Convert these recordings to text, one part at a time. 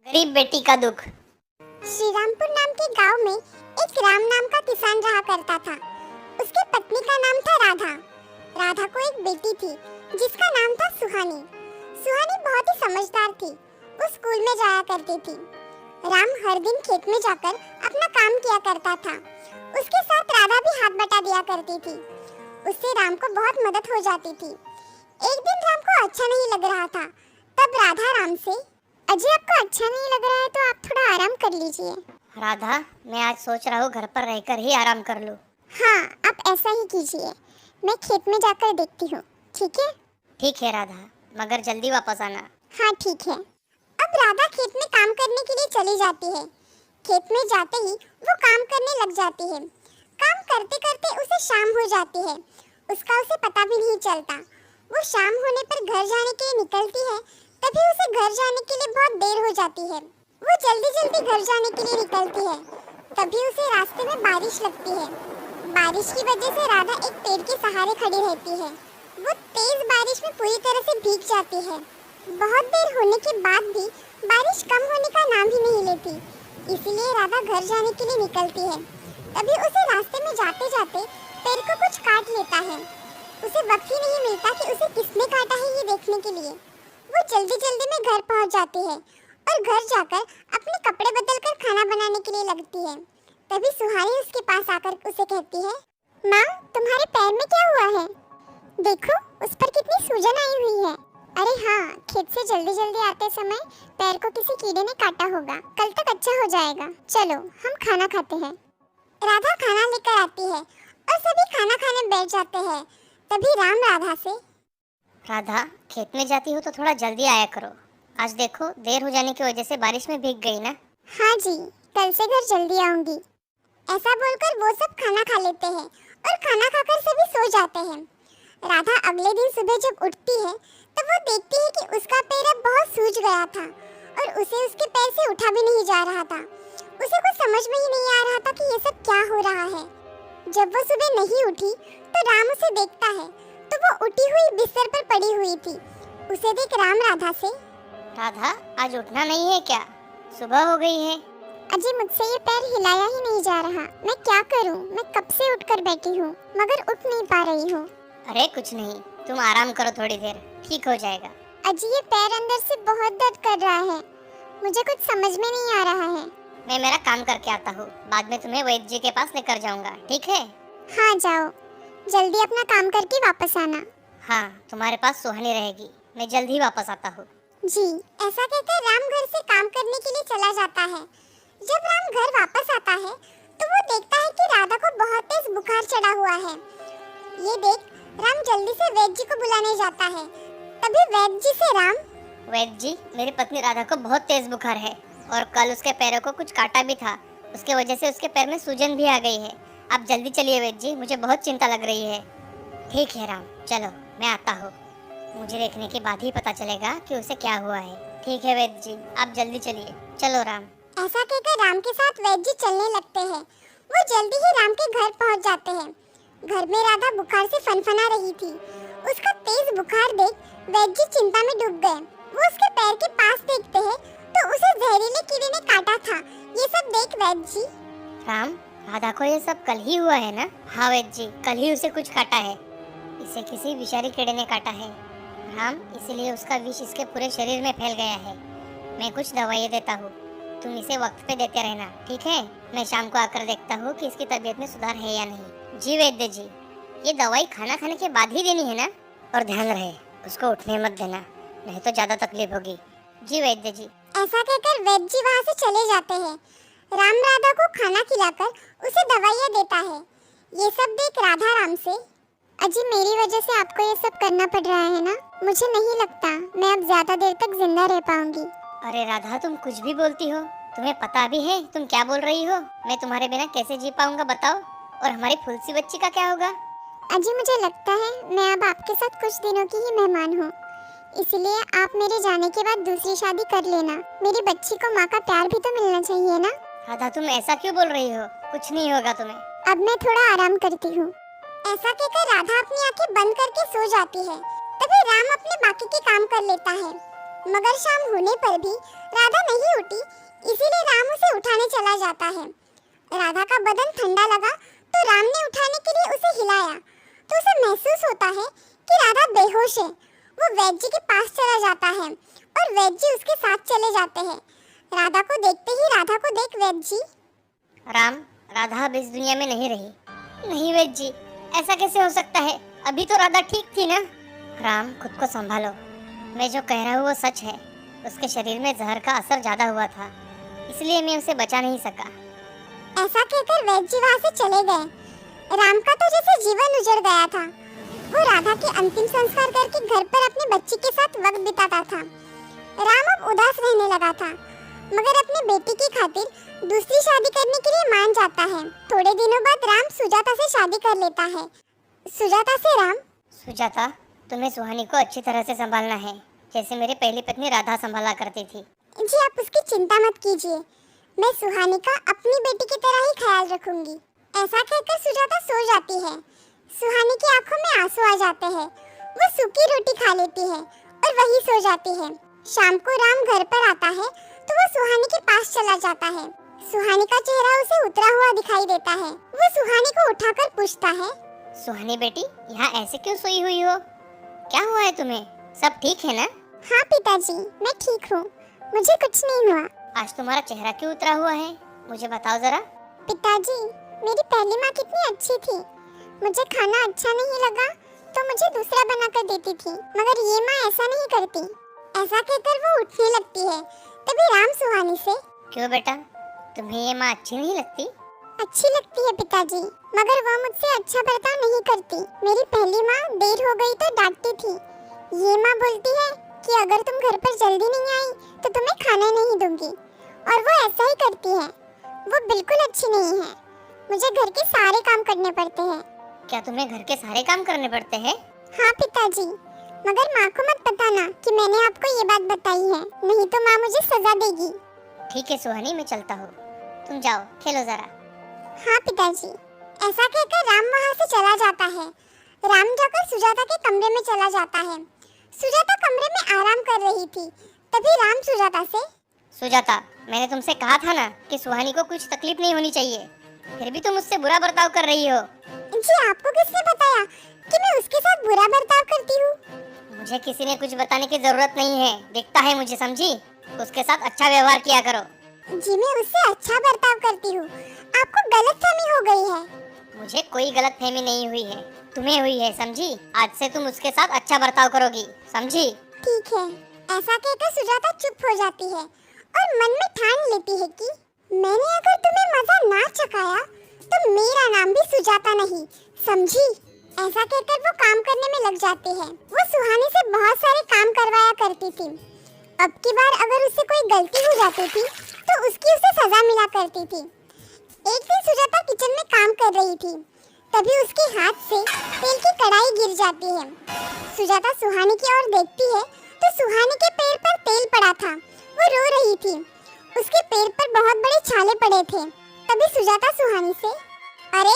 गरीब बेटी का दुख। श्रीरामपुर नाम के गांव में एक राम नाम का किसान रहा करता था। उसकी पत्नी का नाम था राधा। राधा को एक बेटी थी जिसका नाम था सुहानी। सुहानी बहुत ही समझदार थी। वो स्कूल में जाया करती थी। राम हर दिन खेत में जाकर अपना काम किया करता था। उसके साथ राधा भी हाथ बटा दिया करती थी। उससे राम को बहुत मदद हो जाती थी। एक दिन राम को अच्छा नहीं लग रहा था। तब राधा राम से, अजी आपको अच्छा नहीं लग रहा है तो आप थोड़ा आराम कर लीजिए। राधा, मैं आज सोच रहा हूँ घर पर रहकर ही आराम कर लूँ। हाँ, आप ऐसा ही कीजिए। मैं खेत में जाकर देखती हूँ, ठीक है? ठीक है राधा, मगर जल्दी वापस आना। हाँ ठीक है। अब राधा खेत में काम करने के लिए चली जाती है। खेत में जाते ही वो काम करने लग जाती है। काम करते करते उसे शाम हो जाती है। उसका उसे पता भी नहीं चलता। वो शाम होने पर घर जाने के लिए निकलती है। तभी उसे घर जाने के लिए बहुत देर हो जाती है। वो जल्दी जल्दी घर जाने के लिए निकलती है। तभी उसे रास्ते में बारिश लगती है। बारिश की वजह से राधा एक पेड़ के सहारे खड़ी रहती है। वो तेज बारिश में पूरी तरह से भीग जाती है। बहुत देर होने के बाद भी बारिश कम होने का नाम ही नहीं लेती। इसीलिए राधा घर जाने के लिए निकलती है। तभी उसे रास्ते में जाते जाते पेड़ को कुछ काट लेता है। उसे वक्त ही नहीं मिलता कि उसे किसने काटा है ये देखने के लिए। वो जल्दी जल्दी में घर पहुंच जाती है और घर जाकर अपने कपड़े बदलकर खाना बनाने के लिए लगती है। तभी सुहानी उसके पास आकर उसे कहती है, माँ तुम्हारे पैर में क्या हुआ है? देखो उस पर कितनी सूजन आई हुई है। अरे हाँ, खेत से जल्दी जल्दी आते समय पैर को किसी कीड़े ने काटा होगा। कल तक अच्छा हो जाएगा। चलो हम खाना खाते हैं। राधा खाना लेकर आती है और सभी खाना खाने बैठ जाते हैं। तभी राम राधा से, राधा, खेत में जाती हो तो थोड़ा जल्दी आया करो। आज देखो देर हो जाने की वजह से बारिश में भीग गई ना। हाँ जी, कल से घर जल्दी आऊंगी। ऐसा बोलकर वो सब खाना खा लेते हैं और खाना खाकर सभी सो जाते हैं। राधा अगले दिन सुबह जब उठती है तब वो देखती है कि उसका पैर अब बहुत सूज गया था और उसे उसके पैर से उठा भी नहीं जा रहा था। उसे कुछ समझ में ही नहीं आ रहा था कि ये सब क्या हो रहा है। जब वो सुबह नहीं उठी तो राम उसे देखता है तो वो उठी हुई बिस्तर पर पड़ी हुई थी। उसे देख राम राधा से, राधा, आज उठना नहीं है क्या? सुबह हो गई है। अजी मुझसे ये पैर हिलाया ही नहीं जा रहा। मैं क्या करूं? मैं कब से उठकर बैठी हूं मगर उठ नहीं पा रही हूं। अरे कुछ नहीं, तुम आराम करो, थोड़ी देर ठीक हो जाएगा। अजी ये पैर अंदर से बहुत दर्द कर रहा है। मुझे कुछ समझ में नहीं आ रहा है। मैं मेरा काम करके आता हूँ, बाद में तुम्हें वैद्य जी के पास लेकर जाऊंगा, ठीक है? हाँ जाओ, जल्दी अपना काम करके वापस आना। हाँ, तुम्हारे पास सुहानी रहेगी। मैं जल्द ही वापस आता हूँ। जी। ऐसा कहकर राम घर से काम करने के लिए चला जाता है। जब राम घर वापस आता है तो वो देखता है कि राधा को बहुत तेज बुखार चढ़ा हुआ है। ये देख राम जल्दी से वैद्य जी को बुलाने जाता है। तभी वैद्य जी से राम, वैद्य जी, मेरी पत्नी राधा को बहुत तेज बुखार है और कल उसके पैरों को कुछ काटा भी था। उसके वजह से उसके पैर में सूजन भी आ गई है। आप जल्दी चलिए वैद्य जी, मुझे बहुत चिंता लग रही है। ठीक है राम, चलो मैं आता हूँ। मुझे देखने के बाद ही पता चलेगा कि उसे क्या हुआ है। ठीक है वैद्य जी, आप जल्दी चलिए। चलो राम। ऐसा कहकर राम के साथ वैद्य जी चलने लगते हैं। वो जल्दी ही राम के घर पहुंच जाते हैं। घर में राधा बुखार से फनफना रही थी। उसका तेज बुखार देख वैद्य जी चिंता में डूब गए। वो उसके पैर के पास देखते हैं तो उसे जहरीले कीड़े ने काटा था। ये सब देख वैद्य जी, राम, राधा को ये सब कल ही हुआ है ना? हाँ वैद्य जी, कल ही उसे कुछ काटा है। इसे किसी विषारी कीड़े ने काटा है राम, इसीलिए उसका विष इसके पूरे शरीर में फैल गया है। मैं कुछ दवाइयाँ देता हूँ, तुम इसे वक्त पे देते रहना, ठीक है? मैं शाम को आकर देखता हूँ कि इसकी तबीयत में सुधार है या नहीं। जी वैद्य जी, ये दवाई खाना खाने के बाद ही देनी है ना? और ध्यान रहे उसको उठने मत देना, नहीं तो ज्यादा तकलीफ होगी। जी वैद्य जी। ऐसा कहकर वैद्य जी वहाँ से चले जाते हैं। राम राधा को खाना खिलाकर उसे दवाइयाँ देता है। ये सब देख राधा राम से, अजी मेरी वजह से आपको ये सब करना पड़ रहा है ना? मुझे नहीं लगता मैं अब ज्यादा देर तक जिंदा रह पाऊंगी। अरे राधा, तुम कुछ भी बोलती हो। तुम्हें पता भी है तुम क्या बोल रही हो? मैं तुम्हारे बिना कैसे जी पाऊंगा बताओ? और हमारी फुलसी बच्ची का क्या होगा? अजी मुझे लगता है मैं अब आपके साथ कुछ दिनों की ही मेहमान हूँ, इसलिए आप मेरे जाने के बाद दूसरी शादी कर लेना। मेरी बच्ची को माँ का प्यार भी तो मिलना चाहिए ना? राधा, तुम ऐसा क्यों बोल रही हो? कुछ नहीं होगा तुम्हें। अब मैं थोड़ा आराम करती हूँ। ऐसा कहकर राधा अपनी आंखें बंद करके सो जाती है। तभी राम अपने बाकी के काम कर लेता है मगर शाम होने पर भी राधा नहीं उठी, इसीलिए राम उसे उठाने चला जाता है। राधा का बदन ठंडा लगा तो राम ने उठाने के लिए उसे हिलाया तो उसे महसूस होता है कि राधा बेहोश है। वो वैद्य जी के पास चला जाता है और वैद्य जी उसके साथ चले जाते हैं। राधा को देखते ही राधा को देख वैद्य जी, राम, राधा अब इस दुनिया में नहीं रही। नहीं वैद्य जी, ऐसा कैसे हो सकता है? अभी तो राधा ठीक थी ना? राम, खुद को संभालो। मैं जो कह रहा हूँ वो सच है। उसके शरीर में जहर का असर ज्यादा हुआ था, इसलिए मैं उसे बचा नहीं सका। ऐसा कहकर वैद्य जी वहाँ से चले गए। राम का तो जैसे जीवन उजड़ गया था। वो राधा के अंतिम संस्कार करके घर पर अपनी बच्ची के साथ वक्त बिताता था। राम अब उदास रहने लगा था, मगर अपनी बेटी की खातिर दूसरी शादी करने के लिए मान जाता है। थोड़े दिनों बाद राम सुजाता से शादी कर लेता है। सुजाता से राम, सुजाता, तुम्हें सुहानी को अच्छी तरह से संभालना है, जैसे मेरी पहली पत्नी राधा संभाला करती थी। जी आप उसकी चिंता मत कीजिए, मैं सुहानी का अपनी बेटी की तरह ही ख्याल रखूंगी। ऐसा कहकर सुजाता सो जाती है। सुहानी की आंखों में आंसू आ जाते हैं। वो सूखी रोटी खा लेती है और वहीं सो जाती है। शाम को राम घर पर आता है तो वो सुहानी के पास चला जाता है। सुहानी का चेहरा उसे उतरा हुआ दिखाई देता है। वो सुहानी को उठाकर पूछता है, सुहानी बेटी, यहाँ ऐसे क्यों सोई हुई हो? क्या हुआ है तुम्हें? सब ठीक है ना? हाँ पिताजी, मैं ठीक हूँ, मुझे कुछ नहीं हुआ। आज तुम्हारा चेहरा क्यों उतरा हुआ है? मुझे बताओ जरा। पिताजी, मेरी पहली माँ कितनी अच्छी थी। मुझे खाना अच्छा नहीं लगा तो मुझे दूसरा बनाकर देती थी, मगर ये माँ ऐसा नहीं करती। ऐसा कहकर वो उठने लगती है। तभी राम सुहानी से, क्यों बेटा, तुम्हें ये माँ अच्छी नहीं लगती? अच्छी लगती है पिताजी, मगर वो मुझसे अच्छा बर्ताव नहीं करती। मेरी पहली माँ देर हो गई तो डांटती थी। ये माँ बोलती है कि अगर तुम घर पर जल्दी नहीं आई तो तुम्हें खाना नहीं दूंगी, और वो ऐसा ही करती है। वो बिल्कुल अच्छी नहीं है। मुझे घर के सारे काम करने पड़ते हैं। क्या तुम्हें घर के सारे काम करने पड़ते हैं? हाँ पिताजी, मगर माँ को मत बताना कि मैंने आपको ये बात बताई है, नहीं तो माँ मुझे सजा देगी। ठीक है सुहानी, मैं चलता हूँ, तुम जाओ खेलो जरा। हाँ पिताजी। ऐसा कहकर राम वहाँ से चला जाता है। राम जाकर सुजाता के कमरे में चला जाता है। सुजाता कमरे में आराम कर रही थी। तभी राम सुजाता से, सुजाता, मैंने तुमसे कहा था ना कि सुहानी को कुछ तकलीफ नहीं होनी चाहिए, फिर भी तुम मुझसे बुरा बर्ताव कर रही हो। जी आपको किसने बताया कि मैं उसके साथ बुरा बर्ताव करती हूँ? मुझे किसी ने कुछ बताने की जरूरत नहीं है, दिखता है मुझे, समझी? उसके साथ अच्छा व्यवहार किया करो। जी मैं उससे अच्छा बर्ताव करती हूँ, आपको गलतफहमी हो गई है। मुझे कोई गलतफहमी नहीं हुई है, तुम्हें हुई है, समझी? आज से तुम उसके साथ अच्छा बर्ताव करोगी, समझी? ठीक है। ऐसा कहकर सुजाता चुप हो जाती है और मन में ठान लेती है कि मैंने अगर तुम्हें मजा ना चखाया तो मेरा नाम भी सुजाता नहीं, समझी? ऐसा कहकर वो काम करने में लग जाती है। वो सुहानी से बहुत सारे काम करवाया करती थी। अब की बार अगर उससे कोई गलती हो जाती थी तो उसकी उसे सजा मिला करती थी। एक दिन सुजाता किचन में काम कर रही थी, तभी उसके हाथ से तेल की कढ़ाई गिर जाती है। सुजाता सुहानी की ओर देखती है तो सुहानी के पैर पर तेल पड़ा था। वो रो रही थी, उसके पैर पर बहुत बड़े छाले पड़े थे। तभी सुजाता सुहानी से, अरे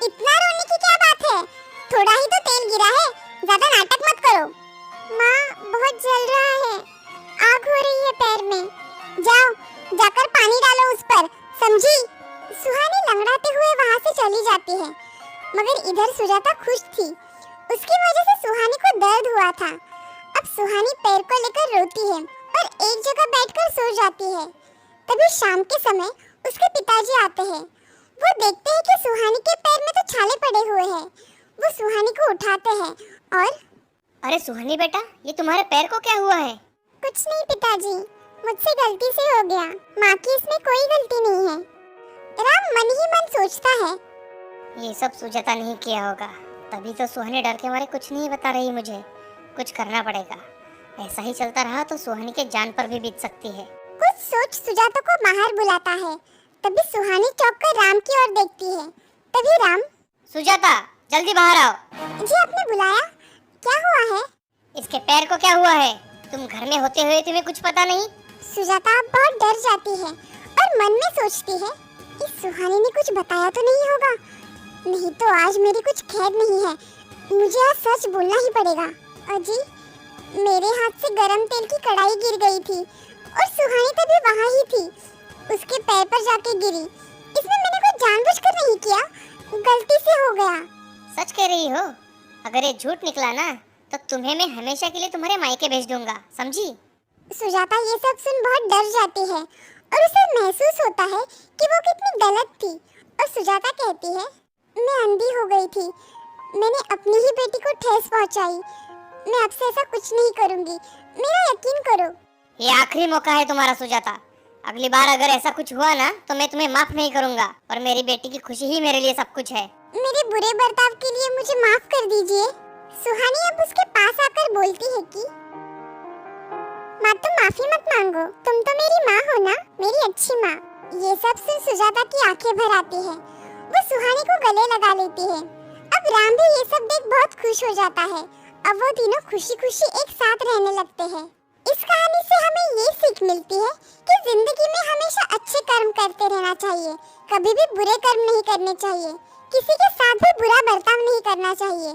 इतना रोने की क्या बात है, थोड़ा ही तो तेल गिरा है, ज्यादा नाटक मत करो। माँ बहुत जल रहा है, आग हो रही है पैर में, जाओ जाकर पानी डालो उस पर, समझी? सुहानी लंगड़ाते हुए वहाँ से चली जाती है, मगर इधर सुजाता खुश थी। उसकी वजह से सुहानी को दर्द हुआ था। अब सुहानी पैर को लेकर रोती है और एक जगह बैठकर सो जाती है। तभी शाम के समय उसके पिताजी आते हैं। वो देखते हैं कि सुहानी के पैर में तो छाले पड़े हुए हैं। वो सुहानी को उठाते हैं और, अरे सुहानी बेटा, ये तुम्हारे पैर को क्या हुआ है? कुछ नहीं पिताजी, मुझसे गलती से हो गया, माँ की इसमें कोई गलती नहीं है। राम मन ही मन सोचता है, ये सब सुजाता नहीं किया होगा, तभी तो सुहानी डर के मारे कुछ नहीं बता रही मुझे। कुछ करना पड़ेगा, ऐसा ही चलता रहा तो सुहानी के जान पर भी बीत सकती है। कुछ सोच सुजाता को बाहर बुलाता है। तभी सुहानी चौंक कर राम की ओर देखती है। तभी राम, सुजाता जल्दी बाहर आओ। जी आपने बुलाया, क्या हुआ है? इसके पैर को क्या हुआ है? तुम घर में होते हुए तुम्हें कुछ पता नहीं? सुजाता अब बहुत डर जाती है और मन में सोचती है, इस सुहानी ने कुछ बताया तो नहीं होगा, नहीं तो आज मेरी कुछ खैर नहीं है, मुझे आज सच बोलना ही पड़ेगा। अजी मेरे हाथ से गरम तेल की कढ़ाई गिर गई थी और सुहानी तभी वहाँ ही थी। उसके पैर पर जाके गिरी। इसमें मैंने कुछ जानबूझकर नहीं किया, गलती से हो गया। सच कह रही हो? अगर ये झूठ निकला ना तो तुम्हें मैं हमेशा के लिए तुम्हारे मायके भेज दूंगा, समझी? सुजाता ये सब सुन बहुत डर जाती है और उसे महसूस होता है कि वो कितनी गलत थी। और सुजाता कहती है, मैं अंधी हो गई थी, मैंने अपनी ही बेटी को ठेस पहुंचाई। मैं अब से ऐसा कुछ नहीं करूंगी, मेरा यकीन करो। ये आखिरी मौका है तुम्हारा सुजाता। अगली बार अगर ऐसा कुछ हुआ ना तो मैं तुम्हें माफ नहीं करूंगा और मेरी बेटी की खुशी ही मेरे लिए सब कुछ है। मेरे बुरे बर्ताव के लिए मुझे माफ कर दीजिए। सुहानी अब उसके पास आकर बोलती है कि माँ, तुम माफी मत मांगो, तुम तो मेरी माँ हो ना, मेरी अच्छी माँ। ये सब सुन सुजाता की आंखें भर आती है। वो सुहानी को गले लगा लेती है। अब राम भी ये सब देख बहुत खुश हो जाता है। अब वो तीनों खुशी खुशी एक साथ रहने लगते हैं। इस कहानी से हमें ये सीख मिलती है कि जिंदगी में हमेशा अच्छे कर्म करते रहना चाहिए, कभी भी बुरे कर्म नहीं करने चाहिए, किसी के साथ भी बुरा बर्ताव नहीं करना चाहिए।